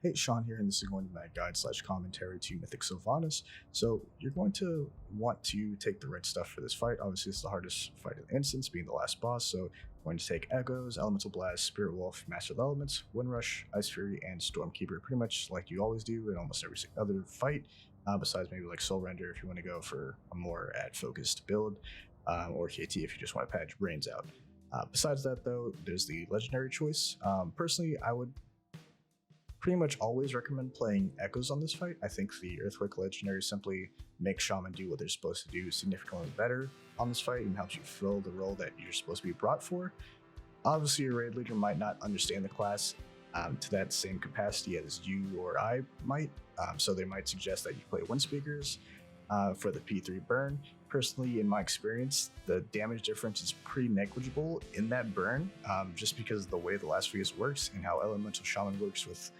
Hey, Sean here, and this is going to be my guide slash commentary to Mythic Sylvanas. So you're going to want to take the right stuff for this fight. Obviously, it's the hardest fight in the instance, being the last boss. So you're going to take Echoes, Elemental Blast, Spirit Wolf, Master of the Elements, Wind Rush, Ice Fury, and Stormkeeper, pretty much like you always do in almost every other fight. Besides maybe like Soul Render if you want to go for a more ad focused build, or KT if you just want to pad your brains out. Besides that, though, there's the legendary choice. Personally, I would pretty much always recommend playing Echoes on this fight. I think the Earthquake Legendary simply makes Shaman do what they're supposed to do significantly better on this fight and helps you fill the role that you're supposed to be brought for. Obviously, your raid leader might not understand the class to that same capacity as you or I might, so they might suggest that you play Wind Speakers for the P3 burn. Personally, in my experience, the damage difference is pretty negligible in that burn, just because of the way the last phase works and how Elemental Shaman works with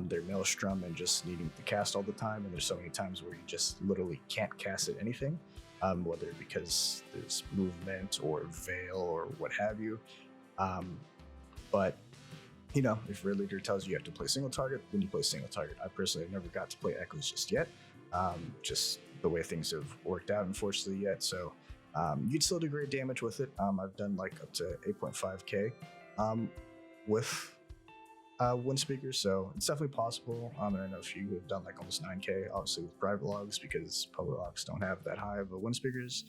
their Maelstrom and just needing to cast all the time. And there's so many times where you just literally can't cast at anything, whether because there's movement or veil or what have you. But you know, if raid leader tells you have to play single target, then you play single target. I personally have never got to play Echoes just yet, just the way things have worked out, unfortunately, yet. So you'd still do great damage with it. I've done like up to 8.5k with Wind Speakers, so it's definitely possible. And I know a few who have done like almost 9k, obviously with private logs, because public logs don't have that high of a Wind Speakers.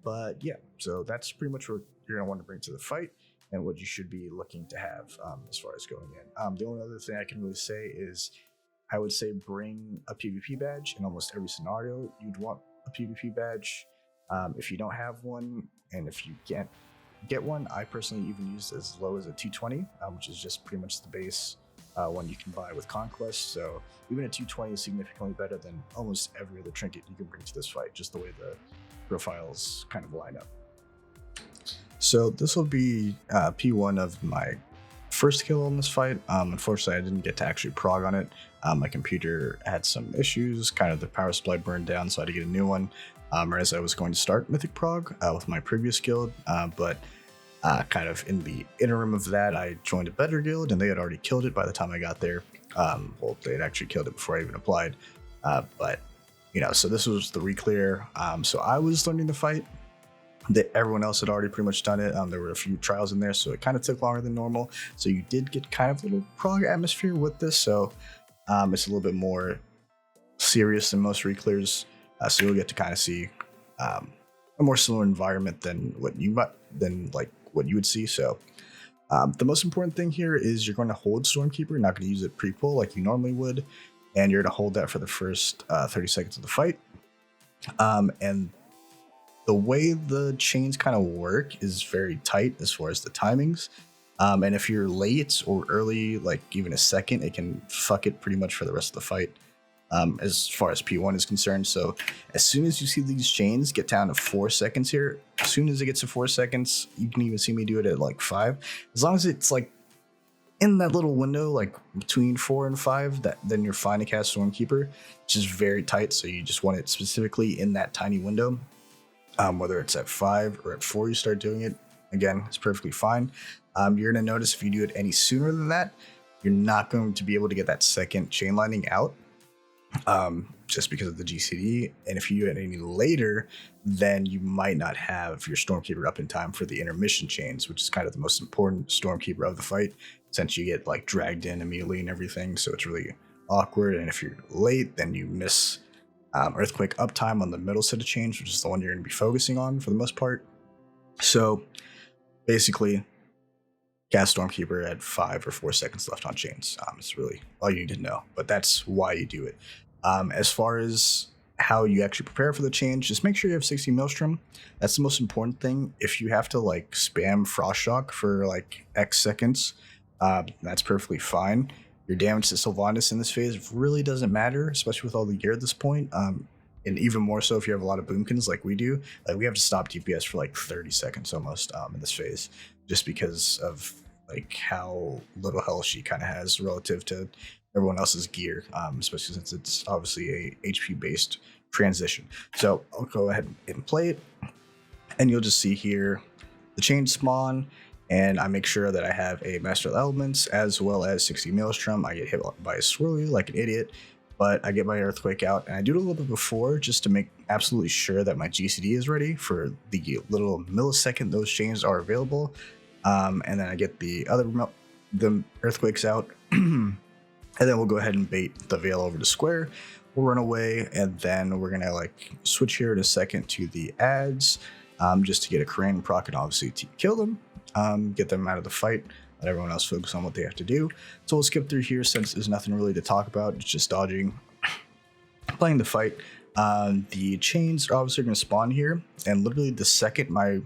But yeah, so that's pretty much what you're gonna want to bring to the fight and what you should be looking to have as far as going in. The only other thing I can really say is I would say bring a PvP badge in almost every scenario. You'd want a PvP badge. If you don't have one, and if you can't get one, I personally even use as low as a 220, which is just pretty much the base one you can buy with Conquest. So even a 220 is significantly better than almost every other trinket you can bring to this fight, just the way the profiles kind of line up. So this will be P1 of my first kill on this fight. Unfortunately, I didn't get to actually prog on it. My computer had some issues, kind of the power supply burned down, so I had to get a new one. Or as I was going to start Mythic Prog with my previous guild, but kind of in the interim of that, I joined a better guild, and they had already killed it by the time I got there. Well, they had actually killed it before I even applied. But you know, so this was the re-clear. So I was learning to fight. Everyone else had already pretty much done it. There were a few trials in there, so it kind of took longer than normal. So you did get kind of a little prog atmosphere with this. So it's a little bit more serious than most re-clears. So you'll get to kind of see a more similar environment than what you would see. So the most important thing here is you're going to hold Stormkeeper. You're not going to use it pre-pull like you normally would, and you're going to hold that for the first 30 seconds of the fight. And the way the chains kind of work is very tight as far as the timings. And if you're late or early, like even a second, it can fuck it pretty much for the rest of the fight. As far as P1 is concerned. So as soon as you see these chains get down to 4 seconds here, as soon as it gets to 4 seconds, you can even see me do it at like 5. As long as it's like in that little window, like between 4 and 5, then you're fine to cast Stormkeeper, which is very tight. So you just want it specifically in that tiny window. Whether it's at 5 or at 4, you start doing it. Again, it's perfectly fine. You're gonna notice if you do it any sooner than that, you're not going to be able to get that second chain lightning out. Just because of the GCD, and if you do it any later, then you might not have your Stormkeeper up in time for the intermission chains, which is kind of the most important Stormkeeper of the fight, since you get like dragged in immediately and everything, so it's really awkward. And if you're late, then you miss Earthquake uptime on the middle set of chains, which is the one you're going to be focusing on for the most part. So basically, cast Stormkeeper at 5 or 4 seconds left on chains. It's really all you need to know, but that's why you do it. As far as how you actually prepare for the change, just make sure you have 60 Maelstrom. That's the most important thing. If you have to like spam Frost Shock for like X seconds, that's perfectly fine. Your damage to Sylvanas in this phase really doesn't matter, especially with all the gear at this point. And even more so if you have a lot of boomkins like we do. Like we have to stop DPS for like 30 seconds almost in this phase, just because of like how little health she kind of has relative to everyone else's gear, especially since it's obviously a HP based transition. So I'll go ahead and play it, and you'll just see here the chain spawn, and I make sure that I have a Master of Elements as well as 60 Maelstrom. I get hit by a Swirly like an idiot, but I get my Earthquake out, and I do it a little bit before just to make absolutely sure that my GCD is ready for the little millisecond those chains are available. And then I get the Earthquakes out, and then we'll go ahead and bait the Veil over to square. We'll run away, and then we're gonna like switch here in a second to the ads, just to get a Crane proc and obviously to kill them, get them out of the fight, let everyone else focus on what they have to do. So we'll skip through here since there's nothing really to talk about. It's just dodging, playing the fight. The chains are obviously gonna spawn here, and literally the second my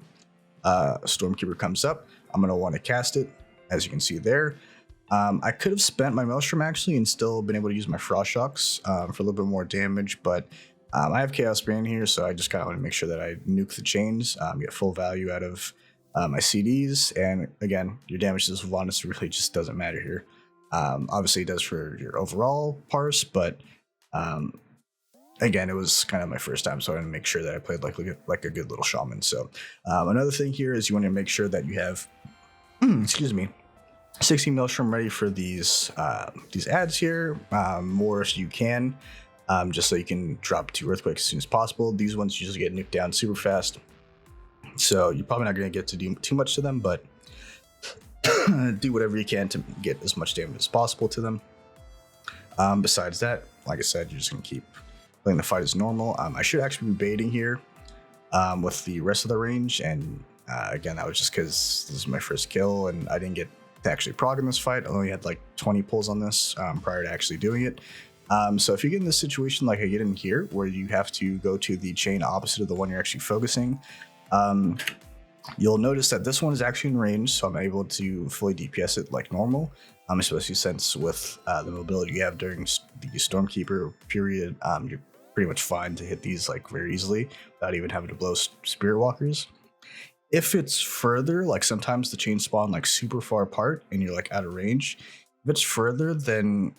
Stormkeeper comes up, I'm gonna want to cast it, as you can see there. I could have spent my Maelstrom actually and still been able to use my Frost Shocks for a little bit more damage, but I have Chaos Bane here, so I just kind of want to make sure that I nuke the chains, get full value out of my CDs, and again, your damage to Sylvanas really just doesn't matter here. Obviously it does for your overall parse, but again, it was kind of my first time, so I want to make sure that I played like a good little shaman. So another thing here is you want to make sure that you have, excuse me, 60 Maelstrom ready for these ads here, more if you can, just so you can drop 2 Earthquakes as soon as possible. These ones usually get nuked down super fast, so you're probably not going to get to do too much to them, but do whatever you can to get as much damage as possible to them. Besides that, like I said, you're just going to keep playing the fight as normal. I should actually be baiting here with the rest of the range, and again, that was just because this is my first kill and I didn't get to actually prog in this fight. I only had like 20 pulls on this prior to actually doing it. So if you get in this situation like I get in here, where you have to go to the chain opposite of the one you're actually focusing, you'll notice that this one is actually in range, so I'm able to fully DPS it like normal, especially since with the mobility you have during the Stormkeeper period, you're pretty much fine to hit these like very easily without even having to blow Spirit Walkers. If it's further, like sometimes the chains spawn like super far apart and you're like out of range. If it's further, then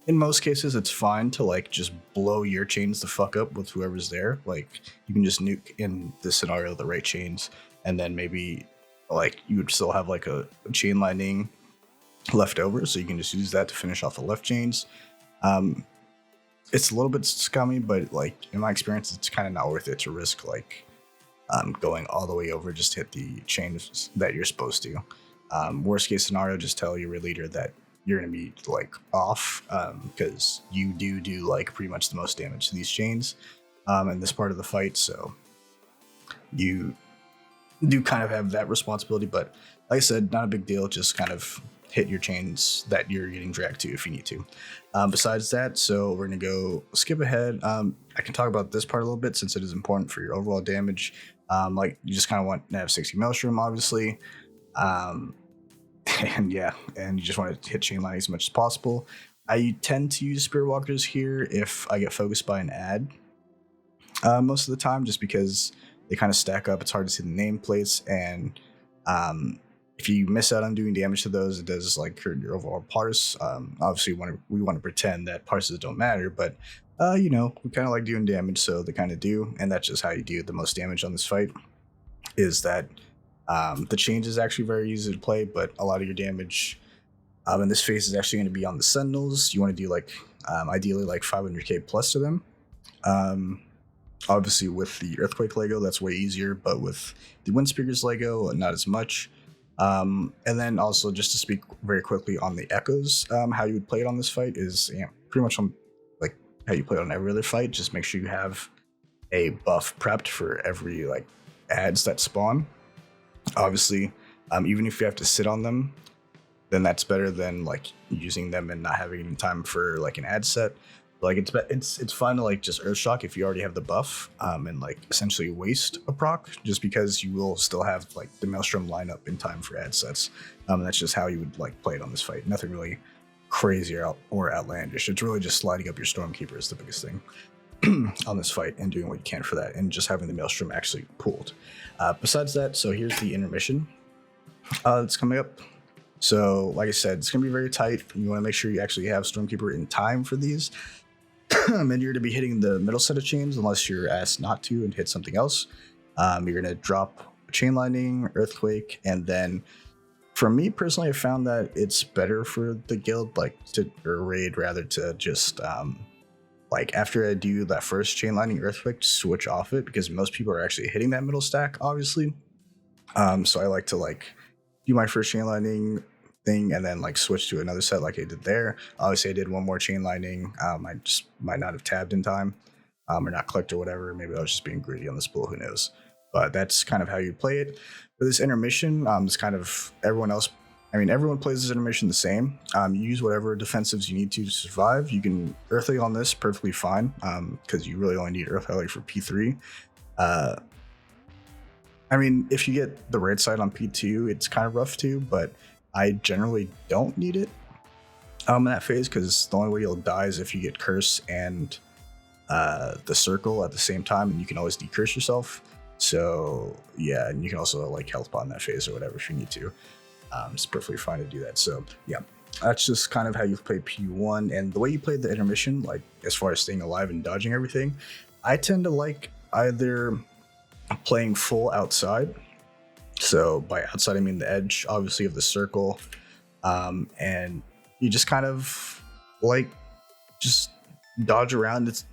in most cases it's fine to like just blow your chains the fuck up with whoever's there. Like you can just nuke in this scenario the right chains, and then maybe like you would still have like a chain lightning left over, so you can just use that to finish off the left chains. It's a little bit scummy, but like in my experience, it's kind of not worth it to risk like going all the way over just to hit the chains that you're supposed to. Worst case scenario, just tell your leader that you're going to be like off, because you do like pretty much the most damage to these chains in this part of the fight, so you do kind of have that responsibility. But like I said, not a big deal, just kind of hit your chains that you're getting dragged to if you need to. Besides that, so we're going to go skip ahead. I can talk about this part a little bit since it is important for your overall damage. Like you just kind of want to have 60 Maelstrom, obviously. And yeah, and you just want to hit chain line as much as possible. I tend to use Spirit Walkers here if I get focused by an ad most of the time, just because they kind of stack up. It's hard to see the nameplates, and if you miss out on doing damage to those, it does like hurt your overall parse. Obviously, we want to pretend that parses don't matter, but you know, we kind of like doing damage, so they kind of do, and that's just how you do the most damage on this fight. Is that the change is actually very easy to play, but a lot of your damage in this phase is actually going to be on the Sentinels. You want to do like ideally like 500k plus to them. Obviously, with the Earthquake Leggo, that's way easier, but with the Windspeakers Leggo, not as much. And then also just to speak very quickly on the Echoes, how you would play it on this fight is pretty much on like how you play it on every other fight. Just make sure you have a buff prepped for every like ads that spawn. Obviously, even if you have to sit on them, then that's better than like using them and not having any time for like an ad set. Like it's fine to like just Earthshock if you already have the buff, and like essentially waste a proc, just because you will still have like the Maelstrom lineup in time for ad sets. And that's just how you would like play it on this fight. Nothing really crazy or outlandish. It's really just sliding up your Stormkeeper is the biggest thing on this fight, and doing what you can for that, and just having the Maelstrom actually pooled. Besides that, so here's the intermission that's coming up. So like I said, it's gonna be very tight. You want to make sure you actually have Stormkeeper in time for these. And you're going to be hitting the middle set of chains unless you're asked not to and hit something else. You're going to drop Chain Lightning, Earthquake, and then For me personally, I found that it's better for the guild, like to or raid rather, to just like after I do that first chain lightning earthquake, switch off it because most people are actually hitting that middle stack, obviously. So I like to like do my first chain lightning thing and then like switch to another set like I did there. Obviously, I did one more chain lightning. I just might not have tabbed in time, or not clicked or whatever. Maybe I was just being greedy on this pool. Who knows? But that's kind of how you play it. For this intermission, it's kind of everyone else. I mean, everyone plays this intermission the same. You use whatever defensives you need to survive. You can Earthly on this perfectly fine because you really only need Earthly for P3. I mean, if you get the red side on P2, it's kind of rough too, but I generally don't need it in that phase because the only way you'll die is if you get Curse and the Circle at the same time, and you can always decurse yourself. So yeah, and you can also like health bond that phase or whatever if you need to. It's perfectly fine to do that. So yeah, that's just kind of how you play P1 and the way you play the intermission, like as far as staying alive and dodging everything. I tend to like either playing full outside. So by outside, I mean the edge, obviously, of the circle. And you just kind of like just dodge around.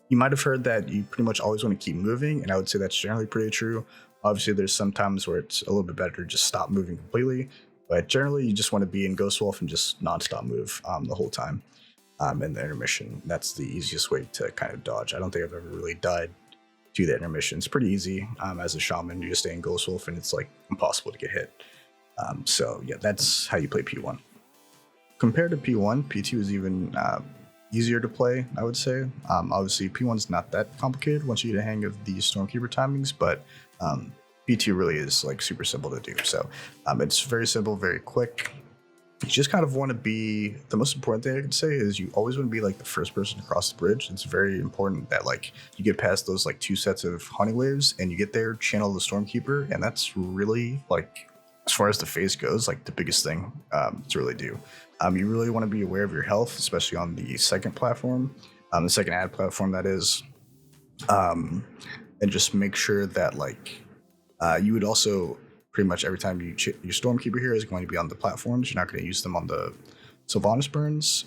You might have heard that you pretty much always want to keep moving, and I would say that's generally pretty true. Obviously, there's some times where it's a little bit better to just stop moving completely, but generally you just want to be in Ghost Wolf and just non-stop move the whole time. In the intermission, that's the easiest way to kind of dodge. I don't think I've ever really died to the intermission. It's pretty easy. As a shaman, you just stay in Ghost Wolf and it's like impossible to get hit. So yeah, that's how you play P1. Compared to P1, P2 is even easier to play, I would say. Obviously, P1 is not that complicated once you get a hang of the Stormkeeper timings, but P2 really is like super simple to do. So it's very simple, very quick. You just kind of want to be, the most important thing I could say is you always want to be like the first person to cross the bridge. It's very important that like you get past those like 2 sets of honey waves and you get there, channel the Stormkeeper, and that's really like, as far as the phase goes, like the biggest thing to really do. You really want to be aware of your health, especially on the second platform, the second ad platform that is, and just make sure that like you would also pretty much every time your Stormkeeper here is going to be on the platforms. You're not going to use them on the Sylvanas burns,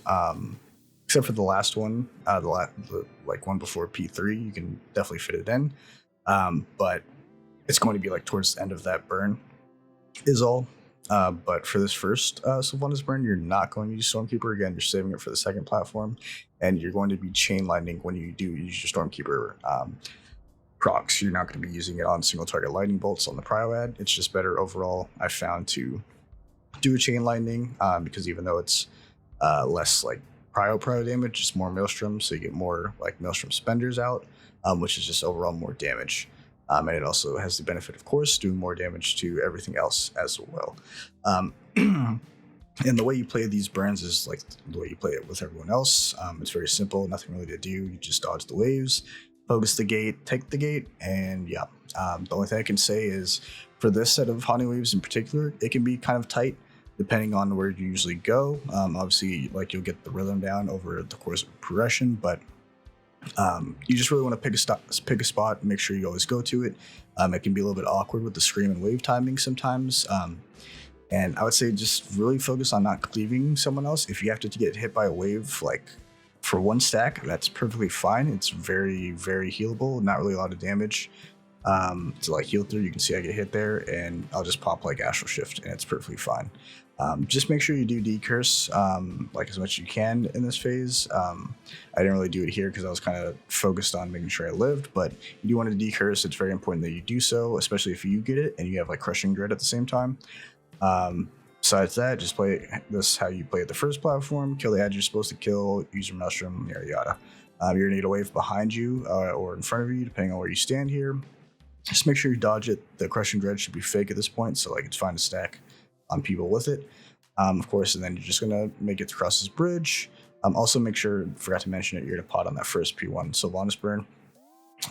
except for the last one, the like one before P3. You can definitely fit it in, but it's going to be like towards the end of that burn is all. But for this first Sylvanas burn, you're not going to use Stormkeeper again. You're saving it for the second platform, and you're going to be chain lightning when you do use your Stormkeeper procs. You're not going to be using it on single target lightning bolts on the prio ad. It's just better overall, I found, to do a chain lightning because even though it's less like prio damage, it's more maelstrom, so you get more like maelstrom spenders out, which is just overall more damage. And it also has the benefit, of course, doing more damage to everything else as well. And the way you play these burns is like the way you play it with everyone else. It's very simple, nothing really to do. You just dodge the waves, focus the gate, take the gate, and yeah. The only thing I can say is for this set of Honey Waves in particular, it can be kind of tight depending on where you usually go. Obviously, like you'll get the rhythm down over the course of progression, but you just really want to pick a spot and make sure you always go to it. It can be a little bit awkward with the scream and wave timing sometimes. And I would say just really focus on not cleaving someone else. If you have to get hit by a wave, like for one stack, that's perfectly fine. It's very, very healable, not really a lot of damage to like heal through. You can see I get hit there and I'll just pop like Astral Shift and it's perfectly fine. Just make sure you do decurse like as much as you can in this phase. I didn't really do it here because I was kind of focused on making sure I lived, but you do want to decurse. It's very important that you do so, especially if you get it and you have like Crushing Dread at the same time. Besides that, just play this how you play at the first platform, kill the ad you're supposed to kill, use your Maelstrom, yada yada. You're gonna need a wave behind you or in front of you, depending on where you stand here. Just make sure you dodge it. The Crushing Dread should be fake at this point, so like it's fine to stack on people with it. Of course, and then you're just gonna make it across this bridge. Also make sure, forgot to mention it, you're gonna pot on that first P1 Sylvanas burn.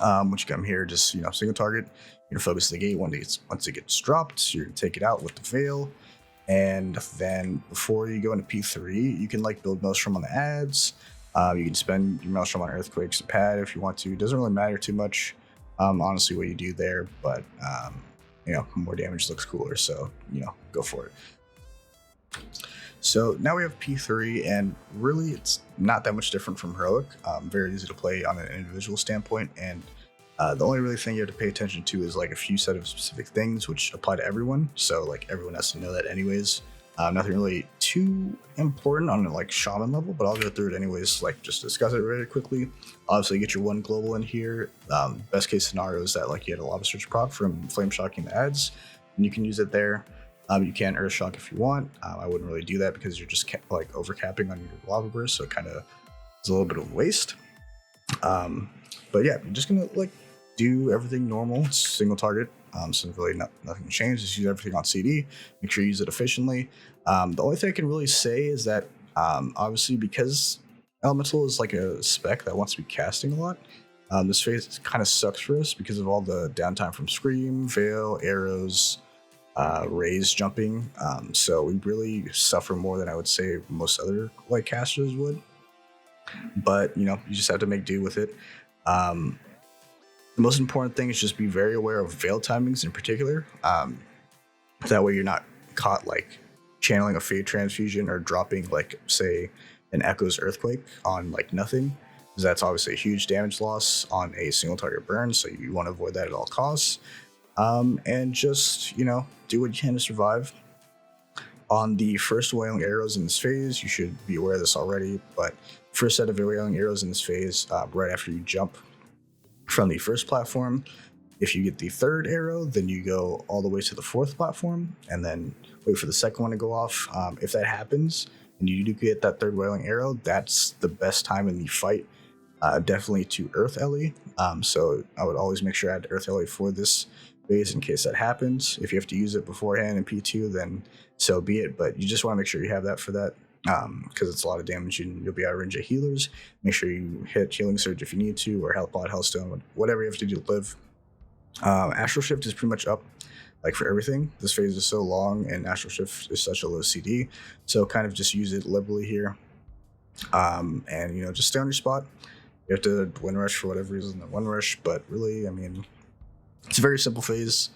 Once you come here, just single target. You're gonna focus the gate once it gets dropped. You're gonna take it out with the veil, and then before you go into P3, you can like build Maelstrom on the ads. You can spend your Maelstrom on Earthquakes and pad if you want to. It doesn't really matter too much, honestly, what you do there, but more damage looks cooler. So, go for it. So now we have P3, and really it's not that much different from Heroic. Very easy to play on an individual standpoint, and the only really thing you have to pay attention to is like a few set of specific things which apply to everyone. So like everyone has to know that anyways. Nothing really too important on a like shaman level, but I'll go through it anyways, like just discuss it really quickly. Obviously get your one global in here. Best case scenario is that like you had a lava surge proc from flame shocking the ads, and you can use it there. You can earth shock if you want. I wouldn't really do that because you're just like overcapping on your lava burst, so it kind of is a little bit of a waste. But yeah, you're just gonna like do everything normal. It's single target, so really nothing changed. Just use everything on CD. Make sure you use it efficiently. The only thing I can really say is that obviously because Elemental is like a spec that wants to be casting a lot, this phase kind of sucks for us because of all the downtime from Scream, Veil, arrows, raise jumping. So we really suffer more than I would say most other like casters would. But you just have to make do with it. The most important thing is just be very aware of veil timings in particular. That way you're not caught like channeling a Fade Transfusion or dropping like say an Echo's Earthquake on like nothing, because that's obviously a huge damage loss on a single target burn, so you want to avoid that at all costs. And just do what you can to survive. On the first Wailing Arrows in this phase, you should be aware of this already, but first set of Wailing Arrows in this phase, right after you jump from the first platform, if you get the third arrow, then you go all the way to the fourth platform and then wait for the second one to go off. If that happens and you do get that third Wailing Arrow, that's the best time in the fight, definitely to Earth Ellie. So I would always make sure I had Earth Ellie for this phase in case that happens. If you have to use it beforehand in P2, then so be it, but you just want to make sure you have that for that, because it's a lot of damage and you'll be out of range of healers. Make sure you hit Healing Surge if you need to, or Health Pot, Hellstone, whatever you have to do to live. Astral Shift is pretty much up like for everything. This phase is so long and Astral Shift is such a low CD, so kind of just use it liberally here. And just stay on your spot. You have to Wind Rush for whatever reason, the Wind Rush, but really, I mean, it's a very simple phase.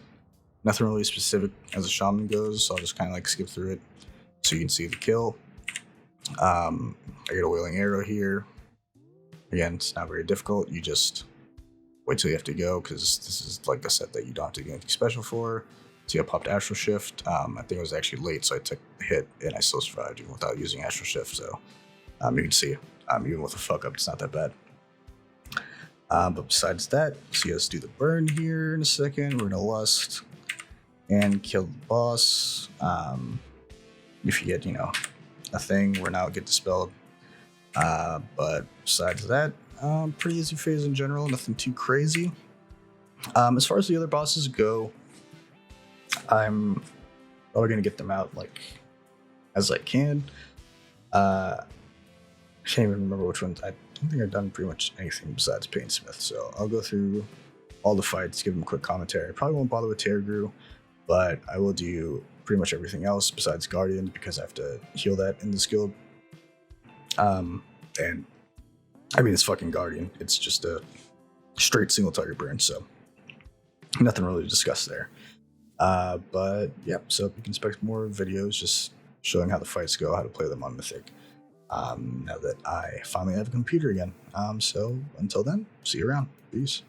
Nothing really specific as a shaman goes, so I'll just kind of like skip through it so you can see the kill. I get a Wailing Arrow here. Again, it's not very difficult. You just wait till you have to go, because this is like a set that you don't have to do anything special for. See, I popped Astral Shift. I think it was actually late, so I took the hit and I still survived even without using Astral Shift. So you can see, even with a fuck up, it's not that bad. But besides that, see us do the burn here in a second. We're gonna Lust and kill the boss. If you get, a thing, we're now get dispelled. But besides that, pretty easy phase in general, nothing too crazy. As far as the other bosses go, I'm probably gonna get them out like as I can. I can't even remember which ones. I don't think I've done pretty much anything besides Painsmith, so I'll go through all the fights, give them a quick commentary. I probably won't bother with Tergru, but I will do pretty much everything else besides Guardian, because I have to heal that in this guild. And I mean, it's fucking Guardian. It's just a straight single target burn, so nothing really to discuss there. But yeah, so you can expect more videos just showing how the fights go, how to play them on Mythic. Now that I finally have a computer again. So until then, see you around. Peace.